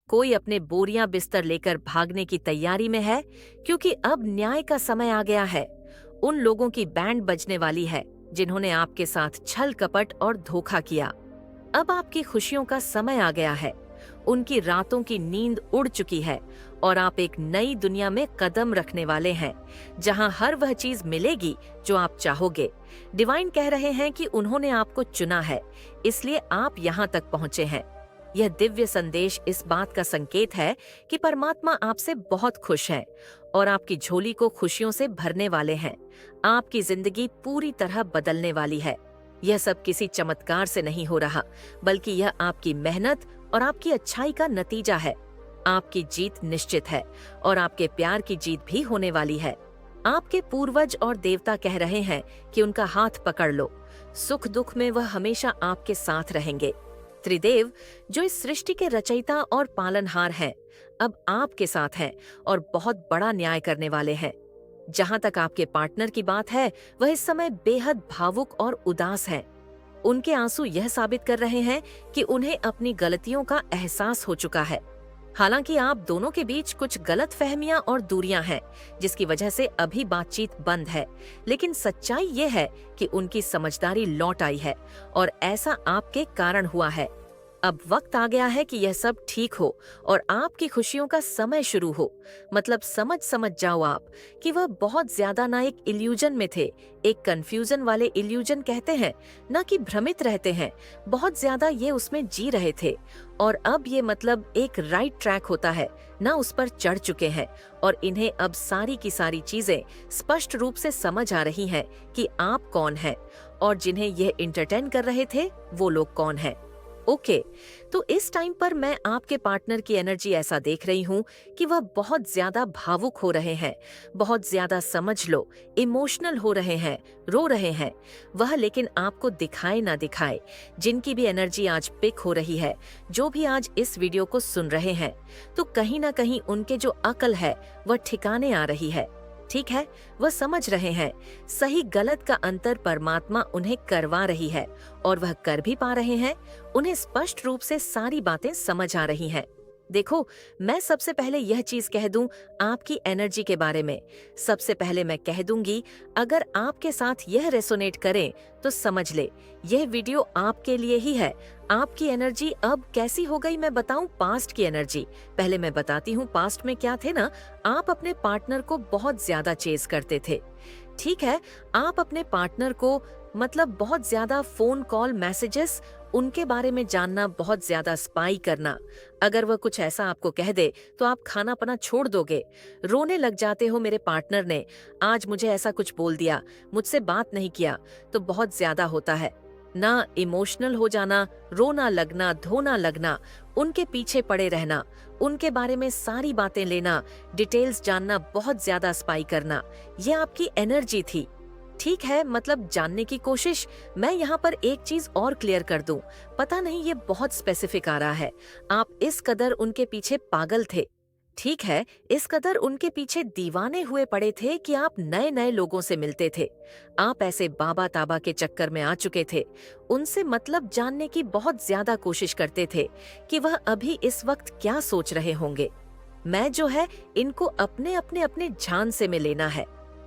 कोई अपने बोरियां बिस्तर लेकर भागने की तैयारी में है, क्योंकि अब न्याय का समय आ गया है। उन लोगों की बैंड बजने वाली है जिन्होंने आपके साथ छल कपट और धोखा किया। अब आपकी खुशियों का समय आ गया है। उनकी रातों की नींद उड़ चुकी है और आप एक नई दुनिया में कदम रखने वाले हैं, जहां हर वह चीज मिलेगी जो आप चाहोगे। डिवाइन कह रहे हैं कि उन्होंने आपको चुना है, इसलिए आप यहां तक पहुंचे हैं। यह दिव्य संदेश इस बात का संकेत है कि परमात्मा आपसे बहुत खुश है और आपकी झोली को खुशियों से भरने वाले हैं। आपकी जिंदगी पूरी तरह बदलने वाली है। यह सब किसी चमत्कार से नहीं हो रहा, बल्कि यह आपकी मेहनत और आपकी अच्छाई का नतीजा है। आपकी जीत निश्चित है और आपके प्यार की जीत भी होने वाली है। आपके पूर्वज और देवता कह रहे हैं कि उनका हाथ पकड़ लो। सुख दुख में वह हमेशा आपके साथ रहेंगे। त्रिदेव, जो इस सृष्टि के रचयिता और पालनहार हैं, अब आपके साथ हैं और बहुत बड़ा न्याय करने वाले हैं। जहां तक आपके पार्टनर की बात है, वह इस समय बेहद भावुक और उदास हैं। उनके आंसू यह साबित कर रहे हैं कि उन्हें अपनी गलतियों का एहसास हो चुका है। हालांकि आप दोनों के बीच कुछ गलत फहमियां और दूरियां हैं, जिसकी वजह से अभी बातचीत बंद है, लेकिन सच्चाई ये है कि उनकी समझदारी लौट आई है और ऐसा आपके कारण हुआ है। अब वक्त आ गया है कि यह सब ठीक हो और आपकी खुशियों का समय शुरू हो। मतलब समझ जाओ आप कि वह बहुत ज्यादा ना एक इल्यूजन में थे, एक कंफ्यूजन वाले इल्यूजन कहते हैं ना, कि भ्रमित रहते हैं। बहुत ज्यादा ये उसमें जी रहे थे और अब ये मतलब एक राइट ट्रैक होता है ना, उस पर चढ़ चुके हैं और इन्हें अब सारी की सारी चीजें स्पष्ट रूप से समझ आ रही हैं कि आप कौन हैं और जिन्हें यह इंटरटेन कर रहे थे वो लोग कौन हैं। ओके, तो इस टाइम पर मैं आपके पार्टनर की एनर्जी ऐसा देख रही हूँ कि वह बहुत ज्यादा भावुक हो रहे हैं, बहुत ज्यादा समझ लो इमोशनल हो रहे हैं, रो रहे हैं। वह लेकिन आपको दिखाए ना दिखाए, जिनकी भी एनर्जी आज पिक हो रही है, जो भी आज इस वीडियो को सुन रहे हैं, तो कहीं ना कहीं उनके जो अकल है वह ठिकाने आ रही है। ठीक है, वह समझ रहे हैं सही गलत का अंतर परमात्मा उन्हें करवा रही है और वह कर भी पा रहे हैं। उन्हें स्पष्ट रूप से सारी बातें समझ आ रही हैं। देखो, मैं सबसे पहले यह चीज कह दूं आपकी एनर्जी के बारे में। सबसे पहले मैं कह दूंगी, अगर आपके साथ यह रेसोनेट करे तो समझ ले यह वीडियो आपके लिए ही है। आपकी एनर्जी अब कैसी हो गई मैं बताऊं, पास्ट की एनर्जी। पहले मैं बताती हूँ पास्ट में क्या थे ना। आप अपने पार्टनर को बहुत ज्यादा चेज करते थे। ठीक है, आप अपने पार्टनर को मतलब बहुत ज्यादा फोन कॉल मैसेजेस, उनके बारे में जानना, बहुत ज्यादा स्पाई करना। अगर वह कुछ ऐसा आपको कह दे तो आप खाना पना छोड़ दोगे, रोने लग जाते हो। मेरे पार्टनर ने आज मुझे ऐसा कुछ बोल दिया, मुझसे बात नहीं किया, तो बहुत ज्यादा होता है ना। इमोशनल हो जाना, रोना लगना, धोना लगना, उनके पीछे पड़े रहना, उनके बारे में सारी बातें लेना, डिटेल्स जानना, बहुत ज्यादा स्पाई करना, यह आपकी एनर्जी थी। ठीक है, मतलब जानने की कोशिश। मैं यहाँ पर एक चीज और क्लियर कर दूं, पता नहीं ये बहुत स्पेसिफिक आ रहा है, आप इस कदर उनके पीछे पागल थे। ठीक है, इस कदर उनके पीछे दीवाने हुए पड़े थे कि आप नए नए लोगों से मिलते थे। आप ऐसे बाबा ताबा के चक्कर में आ चुके थे। उनसे मतलब जानने की बहुत ज्यादा कोशिश करते थे कि वह अभी इस वक्त क्या सोच रहे होंगे। मैं जो है इनको अपने अपने अपने जान से में लेना है।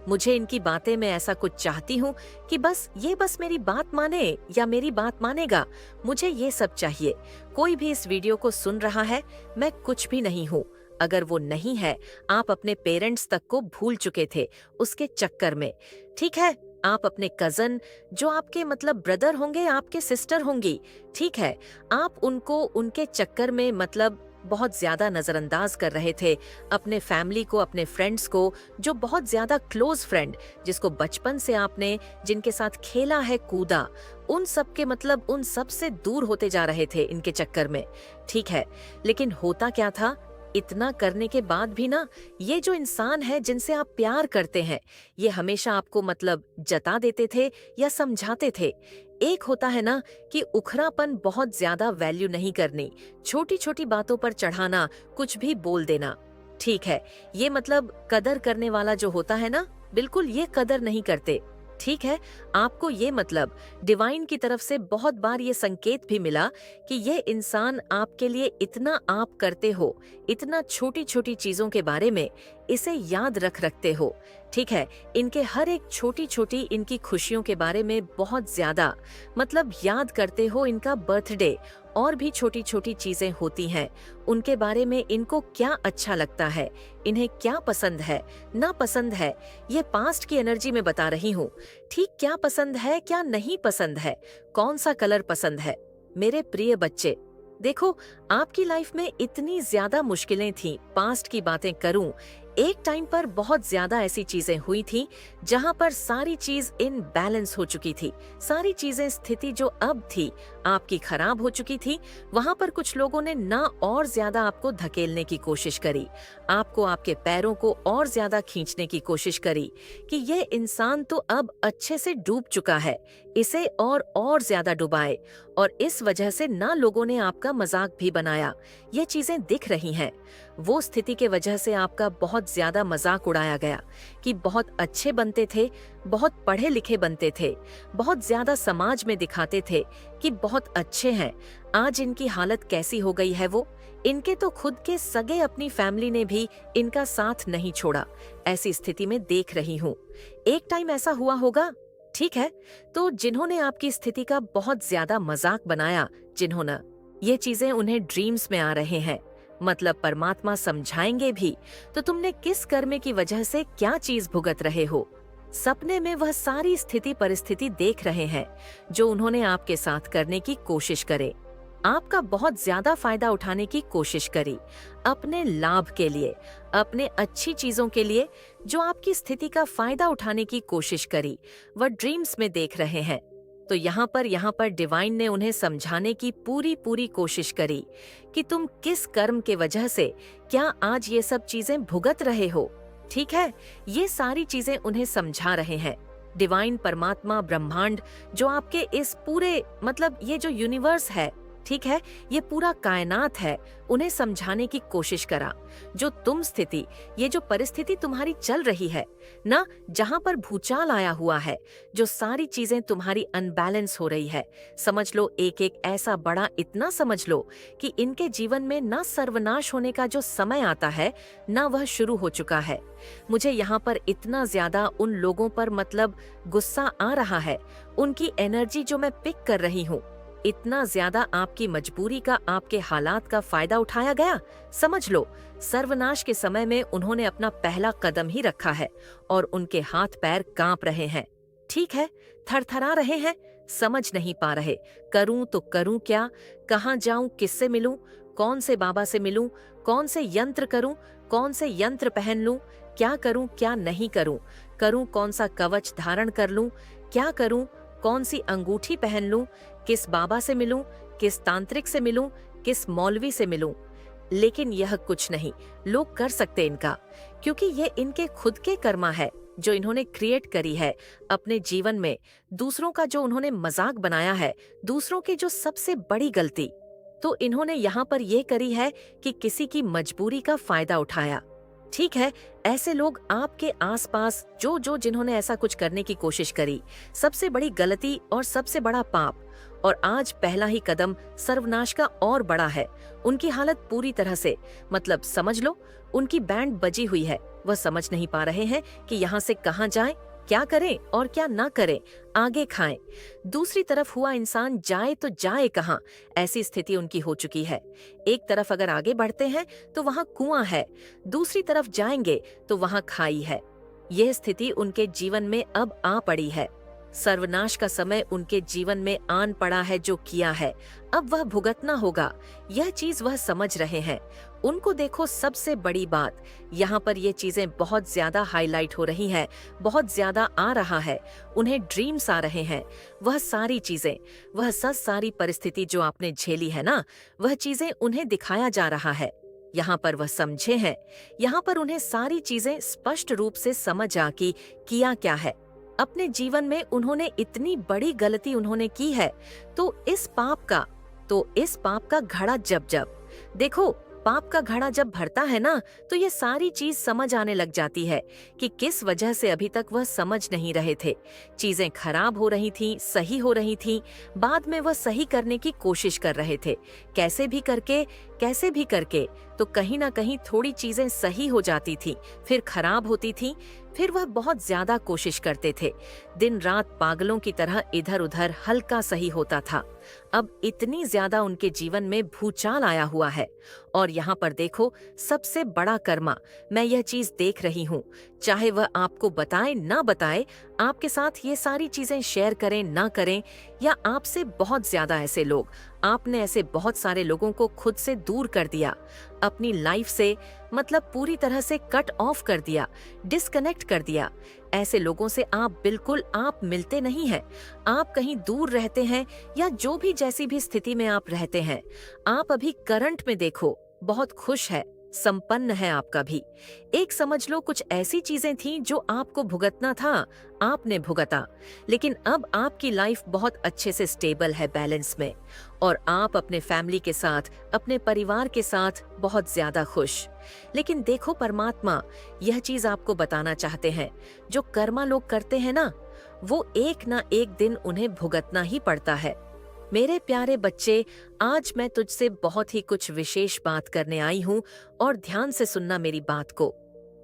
मुझे इनकी बातें में ऐसा कुछ चाहती हूँ कि बस मेरी बात माने या मेरी बात मानेगा, मुझे ये सब चाहिए। कोई भी इस वीडियो को सुन रहा है, मैं कुछ भी नहीं हूँ। अगर वो नहीं है, आप अपने पेरेंट्स तक को भूल चुके थे उसके चक्कर में। ठीक है, आप अपने कजन, जो आपके मतलब ब्रदर होंगे, आपके सिस्टर होंगी, ठीक है, आप उनको उनके चक्कर में मतलब बहुत ज्यादा नजरअंदाज कर रहे थे। अपने फैमिली को, अपने फ्रेंड्स को, जो बहुत ज्यादा क्लोज फ्रेंड, जिसको बचपन से आपने, जिनके साथ खेला है, कूदा, उन सब के मतलब उन सब से दूर होते जा रहे थे इनके चक्कर में। ठीक है, लेकिन होता क्या था, इतना करने के बाद भी ना, ये जो इंसान है जिनसे आप प्यार करते हैं, ये हमेशा आपको मतलब जता देते थे या समझाते थे। एक होता है ना कि उखरापन, बहुत ज्यादा वैल्यू नहीं करनी, छोटी छोटी बातों पर चढ़ाना, कुछ भी बोल देना। ठीक है, ये मतलब कदर करने वाला जो होता है ना, बिल्कुल ये कदर नहीं करते। ठीक है, आपको ये मतलब डिवाइन की तरफ से बहुत बार ये संकेत भी मिला कि ये इंसान आपके लिए इतना आप करते हो, इतना छोटी छोटी चीजों के बारे में इसे याद रखते हो। ठीक है, इनके हर एक छोटी छोटी इनकी खुशियों के बारे में बहुत ज्यादा मतलब याद करते हो। इनका बर्थडे और भी छोटी छोटी चीजें होती हैं, उनके बारे में इनको क्या अच्छा लगता है, इन्हें क्या पसंद है, ना पसंद है, ये पास्ट की एनर्जी में बता रही हूँ। ठीक, क्या पसंद है, क्या नहीं पसंद है, कौन सा कलर पसंद है। मेरे प्रिय बच्चे, देखो, आपकी लाइफ में इतनी ज्यादा मुश्किलें थी। पास्ट की बातें करूं, एक टाइम पर बहुत ज्यादा ऐसी चीजें हुई थी जहां पर सारी चीज इन बैलेंस हो चुकी थी। सारी चीजें, स्थिति जो अब थी आपकी खराब हो चुकी थी। वहां पर कुछ लोगों ने ना और ज्यादा आपको धकेलने की कोशिश करी, आपको आपके पैरों को और ज्यादा खींचने की कोशिश करी कि ये इंसान तो अब अच्छे से डूब चुका है, इसे और ज्यादा डुबाए। और इस वजह से ना लोगों ने आपका मजाक भी बनाया। ये चीजें दिख रही हैं। वो स्थिति के वजह से आपका बहुत ज्यादा मजाक उड़ाया गया कि बहुत अच्छे बनते थे, बहुत पढ़े लिखे बनते थे, बहुत ज्यादा समाज में दिखाते थे कि बहुत अच्छे हैं। आज इनकी हालत कैसी हो गई है वो, इनके तो खुद के सगे अपनी फैमिली ने भी इनका साथ नहीं छोड़ा। ऐसी स्थिति में देख रही हूँ। एक टाइम ऐसा हुआ होगा, ठीक है, तो जिन्होंने आपकी स्थिति का बहुत ज्यादा मजाक बनाया, जिन्होंने ये चीजें उन्हें ड्रीम्स में आ रहे हैं, मतलब परमात्मा समझाएंगे भी, तो तुमने किस कर्म की वजह से क्या चीज भुगत रहे हो। सपने में वह सारी स्थिति परिस्थिति देख रहे हैं जो उन्होंने आपके साथ करने की कोशिश करे, आपका बहुत ज्यादा फायदा उठाने की कोशिश करी, अपने लाभ के लिए, अपने अच्छी चीजों के लिए, जो आपकी स्थिति का फायदा उठाने की कोशिश करी, वह ड्रीम्स में देख रहे हैं। तो यहाँ पर डिवाइन ने उन्हें समझाने की पूरी कोशिश करी कि तुम किस कर्म के वजह से क्या आज ये सब चीजें भुगत रहे हो। ठीक है, ये सारी चीजें उन्हें समझा रहे हैं। डिवाइन, परमात्मा, ब्रह्मांड, जो आपके इस पूरे मतलब ये जो यूनिवर्स है, ठीक है, ये पूरा कायनात है, उन्हें समझाने की कोशिश करा। जो तुम स्थिति, ये जो परिस्थिति तुम्हारी चल रही है ना, जहां पर भूचाल आया हुआ है, जो सारी चीजें तुम्हारी अनबैलेंस हो रही है, समझ लो एक एक ऐसा बड़ा, इतना समझ लो कि इनके जीवन में ना सर्वनाश होने का जो समय आता है, ना वह शुरू हो चुका है। मुझे यहाँ पर इतना ज्यादा उन लोगों पर मतलब गुस्सा आ रहा है, उनकी एनर्जी जो मैं पिक कर रही हूँ, इतना ज्यादा आपकी मजबूरी का, आपके हालात का फायदा उठाया गया। समझ लो, सर्वनाश के समय में उन्होंने अपना पहला कदम ही रखा है और उनके हाथ पैर कांप रहे हैं। ठीक है, थरथरा रहे हैं, समझ नहीं पा रहे, करूं तो करूं क्या, कहां जाऊं, किससे मिलूं, कौन से बाबा से मिलूं, कौन से यंत्र करूं, कौन से यंत्र पहन लूं, क्या करूं क्या नहीं करूं, करूं कौन सा कवच धारण कर लूं, क्या करूं, कौन सी अंगूठी पहन लूं, किस बाबा से मिलूं, किस तांत्रिक से मिलूं, किस मौलवी से मिलूं। लेकिन यह कुछ नहीं लोग कर सकते इनका, क्योंकि ये इनके खुद के कर्मा है जो इन्होंने क्रिएट करी है अपने जीवन में। दूसरों का जो उन्होंने मजाक बनाया है, दूसरों की जो सबसे बड़ी गलती, तो इन्होंने यहाँ पर ये करी है कि किसी की मजबूरी का फायदा उठाया। ठीक है, ऐसे लोग आपके आसपास जो जिन्होंने ऐसा कुछ करने की कोशिश करी, सबसे बड़ी गलती और सबसे बड़ा पाप, और आज पहला ही कदम सर्वनाश का और बड़ा है। उनकी हालत पूरी तरह से मतलब समझ लो, उनकी बैंड बजी हुई है। वह समझ नहीं पा रहे हैं कि यहाँ से कहाँ जाएं, क्या करें और क्या ना करें, आगे खाएं। दूसरी तरफ हुआ इंसान जाए तो जाए कहाँ, ऐसी स्थिति उनकी हो चुकी है। एक तरफ अगर आगे बढ़ते हैं तो वहाँ कुआं है, दूसरी तरफ जाएंगे तो वहाँ खाई है। यह स्थिति उनके जीवन में अब आ पड़ी है। सर्वनाश का समय उनके जीवन में आन पड़ा है। जो किया है अब वह भुगतना होगा, यह चीज वह समझ रहे हैं। उनको देखो, सबसे बड़ी बात यहाँ पर ये चीजें बहुत ज्यादा हाईलाइट हो रही हैं, बहुत ज्यादा आ रहा है, उन्हें ड्रीम्स आ रहे हैं। वह सारी चीजें, वह सारी परिस्थिति जो आपने झेली है ना, वह चीजें उन्हें दिखाया जा रहा है। यहाँ पर वह समझे हैं, यहाँ पर उन्हें सारी चीजें स्पष्ट रूप से समझ आ कि किया क्या है। अपने जीवन में उन्होंने इतनी बड़ी गलती उन्होंने की है, तो इस पाप का घड़ा जब देखो, पाप का घड़ा जब भरता है ना, तो ये सारी चीज समझ आने लग जाती है कि किस वजह से अभी तक वह समझ नहीं रहे थे। चीजें खराब हो रही थीं, सही हो रही थीं, बाद में वह सही करने की कोशिश कर रहे थे। कैसे भी करके तो कहीं ना कहीं थोड़ी चीजें सही हो जाती थी, फिर खराब होती थी, फिर वह बहुत ज्यादा कोशिश करते थे। दिन रात पागलों की तरह इधर उधर हल्का सही होता था। अब इतनी ज्यादा उनके जीवन में भूचाल आया हुआ है। और यहाँ पर देखो, सबसे बड़ा कर्मा, मैं यह चीज देख रही हूँ, चाहे वह आपको बताए ना बताए, आपके साथ ये सारी चीजें शेयर करें ना करें, या आपसे बहुत ज्यादा ऐसे लोग, आपने ऐसे बहुत सारे लोगों को खुद से दूर कर दिया, अपनी लाइफ से, मतलब पूरी तरह से कट ऑफ कर दिया, डिस्कनेक्ट कर दिया। ऐसे लोगों से आप मिलते नहीं हैं, आप कहीं दूर रहते हैं, या जो भी जैसी भी स्थिति में आप रहते हैं, आप अभी करंट में देखो बहुत खुश है, संपन्न है आपका भी। एक समझ लो, कुछ ऐसी चीजें थीं जो आपको भुगतना था, आपने भुगता, लेकिन अब आपकी लाइफ बहुत अच्छे से स्टेबल है, बैलेंस में, और आप अपने फैमिली के साथ, अपने परिवार के साथ बहुत ज्यादा खुश। लेकिन देखो, परमात्मा यह चीज आपको बताना चाहते हैं, जो कर्मा लोग करते हैं ना, वो एक ना एक दिन उन्हें भुगतना ही पड़ता है। मेरे प्यारे बच्चे, आज मैं तुझसे बहुत ही कुछ विशेष बात करने आई हूँ, और ध्यान से सुनना मेरी बात को,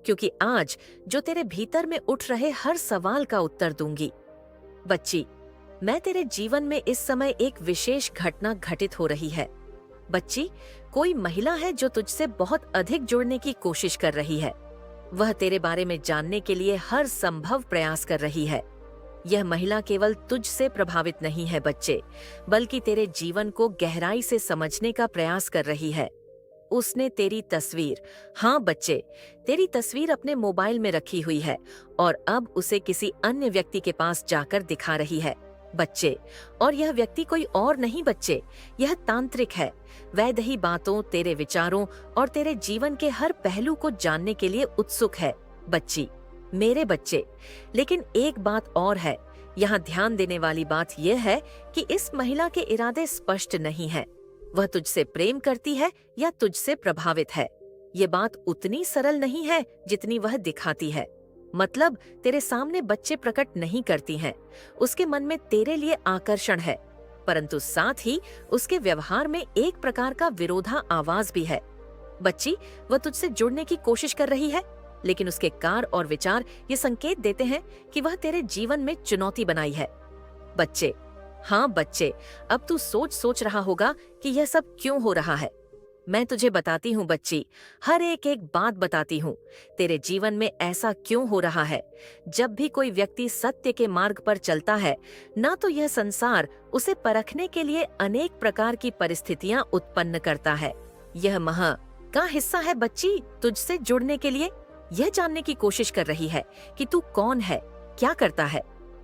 क्योंकि आज जो तेरे भीतर में उठ रहे हर सवाल का उत्तर दूंगी। बच्ची, मैं तेरे जीवन में इस समय एक विशेष घटना घटित हो रही है। बच्ची, कोई महिला है जो तुझसे बहुत अधिक जुड़ने की कोशिश कर रही है। वह तेरे बारे में जानने के लिए हर संभव प्रयास कर रही है। यह महिला केवल तुझसे प्रभावित नहीं है बच्चे, बल्कि तेरे जीवन को गहराई से समझने का प्रयास कर रही है। उसने तेरी तस्वीर, हाँ बच्चे, तेरी तस्वीर अपने मोबाइल में रखी हुई है, और अब उसे किसी अन्य व्यक्ति के पास जाकर दिखा रही है बच्चे। और यह व्यक्ति कोई और नहीं बच्चे, यह तांत्रिक है। वैदेही बातों, तेरे विचारों और तेरे जीवन के हर पहलू को जानने के लिए उत्सुक है बच्ची, मेरे बच्चे। लेकिन एक बात और है, यहाँ ध्यान देने वाली बात यह है कि इस महिला के इरादे स्पष्ट नहीं है। वह तुझसे प्रेम करती है या तुझसे प्रभावित है, ये बात उतनी सरल नहीं है जितनी वह दिखाती है। मतलब तेरे सामने बच्चे प्रकट नहीं करती हैं। उसके मन में तेरे लिए आकर्षण है, परंतु साथ ही उसके व्यवहार में एक प्रकार का विरोधा आवाज भी है। बच्ची, वह तुझसे जुड़ने की कोशिश कर रही है, लेकिन उसके कार्य और विचार ये संकेत देते हैं कि वह तेरे जीवन में चुनौती बनाई है बच्चे। हाँ बच्चे, अब तू सोच रहा होगा कि यह सब क्यों हो रहा है। मैं तुझे बताती हूँ बच्ची, हर एक बात बताती हूँ। तेरे जीवन में ऐसा क्यों हो रहा है। जब भी कोई व्यक्ति सत्य के मार्ग पर चलता है ना, तो यह संसार उसे परखने के लिए अनेक प्रकार की परिस्थितियां उत्पन्न करता है। यह महा का हिस्सा है बच्ची, तुझसे जुड़ने के लिए यह जानने की कोशिश कर रही है कि तू कौन है, क्या करता है,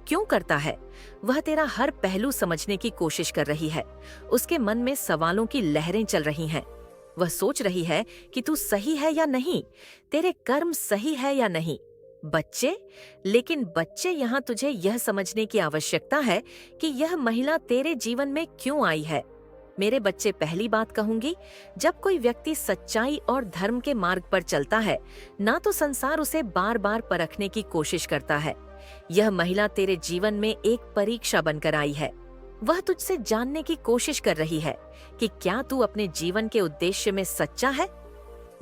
क्यों करता है। वह तेरा हर पहलू समझने की कोशिश कर रही है। उसके मन में सवालों की लहरें चल रही हैं। वह सोच रही है कि तू सही है या नहीं, तेरे कर्म सही है या नहीं बच्चे। लेकिन बच्चे, यहाँ तुझे यह समझने की आवश्यकता है कि यह महिला तेरे जीवन में क्यों आई है। मेरे बच्चे, पहली बात कहूंगी, जब कोई व्यक्ति सच्चाई और धर्म के मार्ग पर चलता है ना, तो संसार उसे बार बार परखने की कोशिश करता है। यह महिला तेरे जीवन में एक परीक्षा बनकर आई है। वह तुझसे जानने की कोशिश कर रही है कि क्या तू अपने जीवन के उद्देश्य में सच्चा है।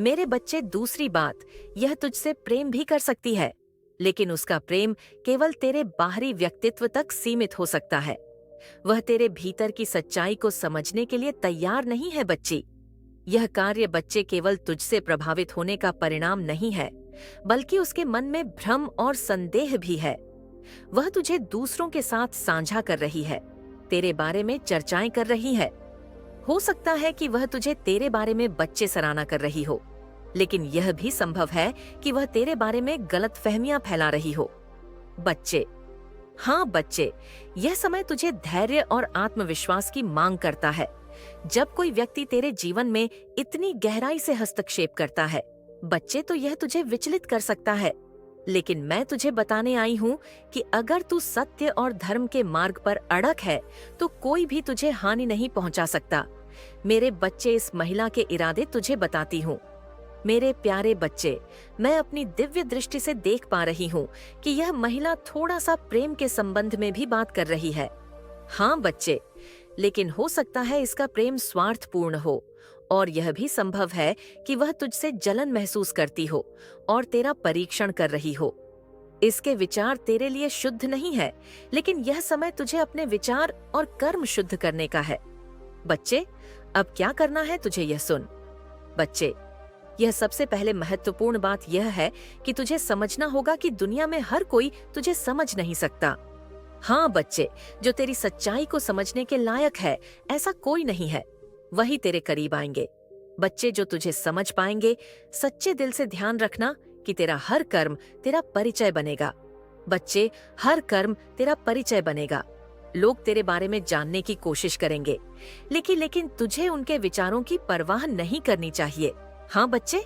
मेरे बच्चे, दूसरी बात, यह तुझसे प्रेम भी कर सकती है, लेकिन उसका प्रेम केवल तेरे बाहरी व्यक्तित्व तक सीमित हो सकता है। वह तेरे भीतर की सच्चाई को समझने के लिए तैयार नहीं है बच्ची। यह कार्य बच्चे केवल तुझसे प्रभावित होने का परिणाम नहीं है, बल्कि उसके मन में भ्रम और संदेह भी है। वह तुझे दूसरों के साथ साझा कर रही है, तेरे बारे में चर्चाएं कर रही है। हो सकता है कि वह तुझे तेरे बारे में बच्चे सराहना कर रही हो, लेकिन यह भी संभव है कि वह तेरे बारे में गलतफहमियां फैला रही हो बच्चे। हाँ बच्चे, यह समय तुझे धैर्य और आत्मविश्वास की मांग करता है। जब कोई व्यक्ति तेरे जीवन में इतनी गहराई से हस्तक्षेप करता है बच्चे, तो यह तुझे विचलित कर सकता है। लेकिन मैं तुझे बताने आई हूँ कि अगर तू सत्य और धर्म के मार्ग पर अड़ग है, तो कोई भी तुझे हानि नहीं पहुँचा सकता। मेरे बच्चे, इस महिला के इरादे तुझे बताती हूँ। मेरे प्यारे बच्चे, मैं अपनी दिव्य दृष्टि से देख पा रही हूँ कि यह महिला थोड़ा सा प्रेम के संबंध में भी बात कर रही है। हाँ बच्चे, लेकिन हो सकता है इसका प्रेम स्वार्थपूर्ण हो, और यह भी संभव है कि वह तुझसे जलन महसूस करती हो और तेरा परीक्षण कर रही हो। इसके विचार तेरे लिए शुद्ध नहीं है, लेकिन यह समय तुझे अपने विचार और कर्म शुद्ध करने का है। बच्चे, अब क्या करना है तुझे यह सुन। बच्चे, यह सबसे पहले महत्वपूर्ण बात यह है कि तुझे समझना होगा कि दुनिया में हर कोई तुझे समझ नहीं सकता। हाँ बच्चे, जो तेरी सच्चाई को समझने के लायक है, ऐसा कोई नहीं है, वही तेरे करीब आएंगे। बच्चे, जो तुझे समझ पाएंगे, सच्चे दिल से ध्यान रखना कि तेरा हर कर्म तेरा परिचय बनेगा। बच्चे, हर कर्म तेरा परिचय बनेगा। लोग तेरे बारे में जानने की कोशिश करेंगे, लेकिन तुझे उनके विचारों की परवाह नहीं करनी चाहिए। हाँ बच्चे।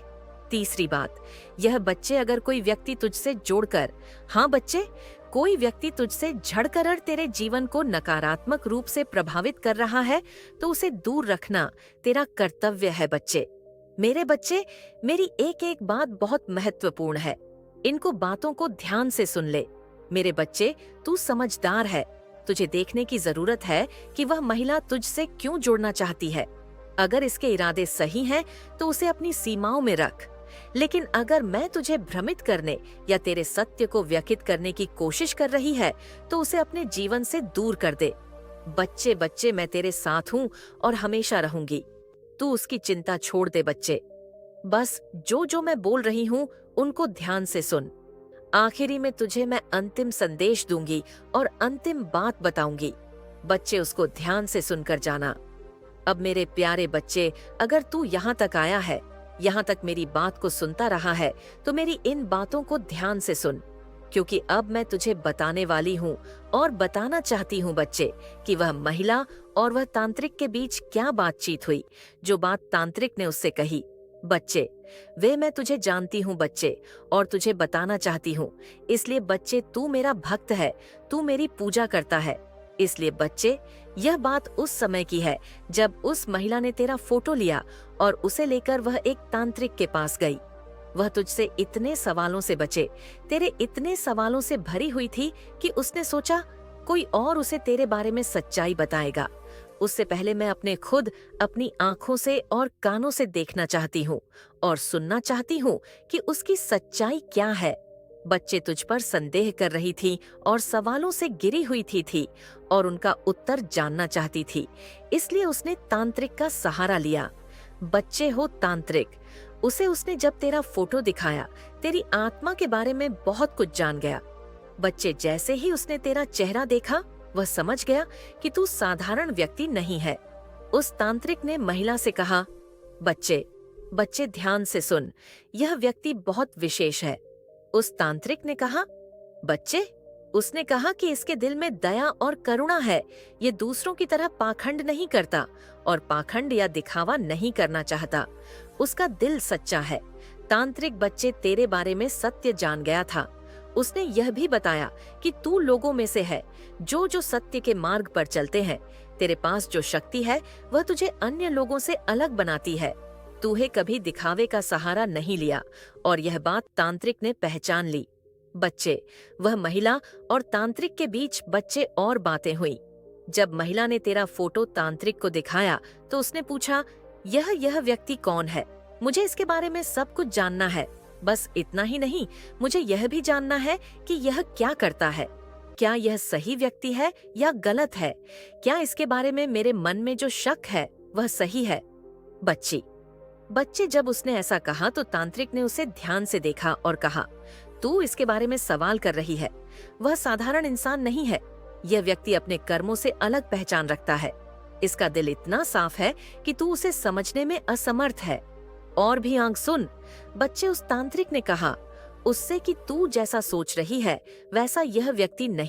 तीसरी बात, यह बच्चे, अगर कोई व्यक्ति तुझसे जोड़कर, हाँ बच्चे, कोई व्यक्ति तुझसे झड़कर तेरे जीवन को नकारात्मक रूप से प्रभावित कर रहा है, तो उसे दूर रखना तेरा कर्तव्य है बच्चे। मेरे बच्चे, मेरी एक एक बात बहुत महत्वपूर्ण है। इनको बातों को ध्यान से सुन ले। मेरे बच्चे, तू समझदार है। तुझे देखने की जरूरत है कि वह महिला तुझसे क्यों जुड़ना चाहती है। अगर इसके इरादे सही हैं, तो उसे अपनी सीमाओं में रख। लेकिन अगर मैं तुझे भ्रमित करने या तेरे सत्य को व्यथित करने की कोशिश कर रही है, तो उसे अपने जीवन से दूर कर दे। बच्चे, मैं तेरे साथ हूँ और हमेशा रहूंगी। तू उसकी चिंता छोड़ दे बच्चे। बस जो मैं बोल रही हूँ, उनको ध्यान से सुन। आखिरी में तुझे मैं अंतिम संदेश दूंगी और अंतिम बात बताऊंगी। बच्चे, उसको ध्यान से सुनकर जाना। अब मेरे प्यारे बच्चे, अगर तू यहाँ तक आया है, यहाँ तक मेरी बात को सुनता रहा है, तो मेरी इन बातों को ध्यान से सुन, क्योंकि अब मैं तुझे बताने वाली हूँ और बताना चाहती हूँ बच्चे, कि वह महिला और वह तांत्रिक के बीच क्या बातचीत हुई, जो बात तांत्रिक ने उससे कही। बच्चे, वे मैं तुझे जानती हूँ बच्चे, और तुझे बताना चाहती हूँ। इसलिए बच्चे, तू मेरा भक्त है, तू मेरी पूजा करता है। इसलिए बच्चे, यह बात उस समय की है जब उस महिला ने तेरा फोटो लिया और उसे लेकर वह एक तांत्रिक के पास गई। वह तुझसे इतने सवालों से बचे, तेरे इतने सवालों से भरी हुई थी कि उसने सोचा कोई और उसे तेरे बारे में सच्चाई बताएगा। उससे पहले मैं अपनी आंखों से और कानों से देखना चाहती हूँ और सुनना चाहती हूँ कि उसकी सच्चाई क्या है। बच्चे, तुझ पर संदेह कर रही थी और सवालों से घिरी हुई थी और उनका उत्तर जानना चाहती थी। इसलिए उसने तांत्रिक का सहारा लिया। बच्चे हो तांत्रिक, उसे उसने जब तेरा फोटो दिखाया, तेरी आत्मा के बारे में बहुत कुछ जान गया। बच्चे, जैसे ही उसने तेरा चेहरा देखा, वह समझ गया कि तू साधारण व्यक्ति नहीं है। उस तांत्रिक ने महिला से कहा, बच्चे ध्यान से सुन, यह व्यक्ति बहुत विशेष है। उस तांत्रिक ने कहा, बच्चे, उसने कहा कि इसके दिल में दया और करुणा है। ये दूसरों की तरह पाखंड नहीं करता और पाखंड या दिखावा नहीं करना चाहता। उसका दिल सच्चा है। तांत्रिक, बच्चे, तेरे बारे में सत्य जान गया था। उसने यह भी बताया कि तू लोगों में से है जो सत्य के मार्ग पर चलते हैं। तेरे पास जो शक्ति है, वह तुझे अन्य लोगों से अलग बनाती है। तूहे कभी दिखावे का सहारा नहीं लिया और यह बात तांत्रिक ने पहचान ली। बच्चे, वह महिला और तांत्रिक के बीच बच्चे और बातें हुई। जब महिला ने तेरा फोटो तांत्रिक को दिखाया, तो उसने पूछा, यह व्यक्ति कौन है? मुझे इसके बारे में सब कुछ जानना है। बस इतना ही नहीं, मुझे यह भी जानना है कि यह क्या करता है। क्या यह सही व्यक्ति है या गलत है? क्या इसके बारे में मेरे मन में जो शक है, वह सही है? बच्चे, जब उसने ऐसा कहा, तो तांत्रिक ने उसे ध्यान से देखा और कहा, तू इसके बारे में सवाल कर रही है। वह साधारण इंसान नहीं है। यह व्यक्ति अपने कर्मों से अलग पहचान रखता है। इसका दिल इतना साफ है कि तू उसे समझने में असमर्थ है। और भी आंख सुन। बच्चे, उस तांत्रिक ने कहा उससे कि तू जैसा सोच रही है, वैसा यह व्यक्ति नहीं